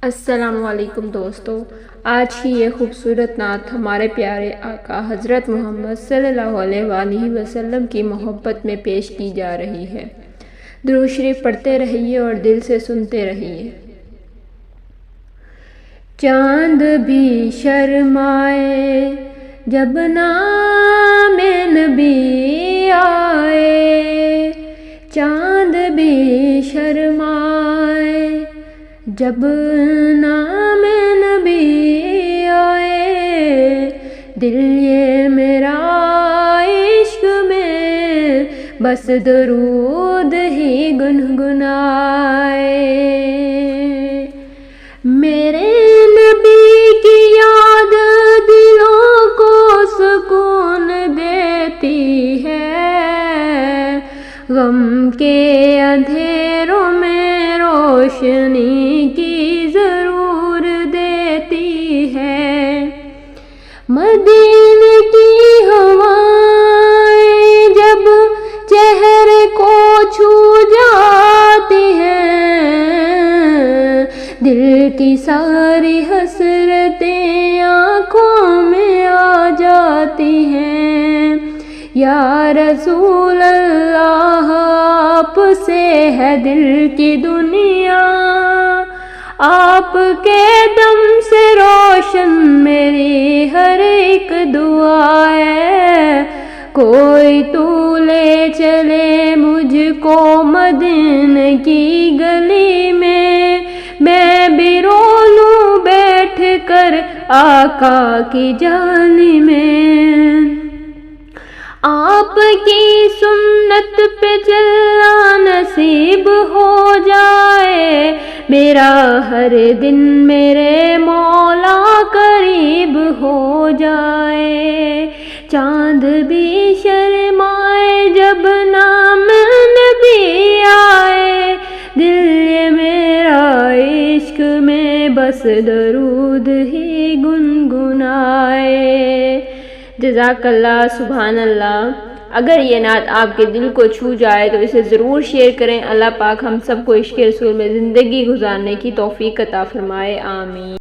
अस्सलामुअलैकुम दोस्तों, आज की ये खूबसूरत नात हमारे प्यारे आका हज़रत मोहम्मद सल्लल्लाहु अलैहि वसल्लम की मोहब्बत में पेश की जा रही है। दुरूद शरीफ पढ़ते रहिए और दिल से सुनते रहिए। चांद भी शर्माए जब नामे नबी आए, चांद भी शर्माए जब नाम नबी आए। दिल ये मेरा इश्क में बस दरूद ही गुनगुनाए। मेरे नबी की याद दिलों को सुकून देती है, गम के अंधेरों में रोशनी की ज़रूर देती है। मदीने की हवाएं जब चेहरे को छू जाती हैं, दिल की सारी हसरतें आँखों में आ जाती हैं। या रसूल अल्लाह, आपसे है दिल की दुनिया, आपके दम से रोशन मेरी हर एक दुआ है। कोई तू ले चले मुझको मदीने की गली में, मैं भी रो लूं बैठ कर आका की जाली में। आपकी सुन्नत पे चलना नसीब हो जाए, मेरा हर दिन मेरे मौला करीब हो जाए। चांद भी शर्माए जब नाम नबी आए, दिल ये मेरा इश्क में बस दरूद ही गुनगुनाए। जज़ाकल्लाह, सुभान अल्लाह। अगर ये नात आपके दिल को छू जाए तो इसे ज़रूर शेयर करें। अल्लाह पाक हम सबको इश्क़ रसूल में ज़िंदगी गुजारने की तौफ़ीक़ अता फ़रमाए। आमीन।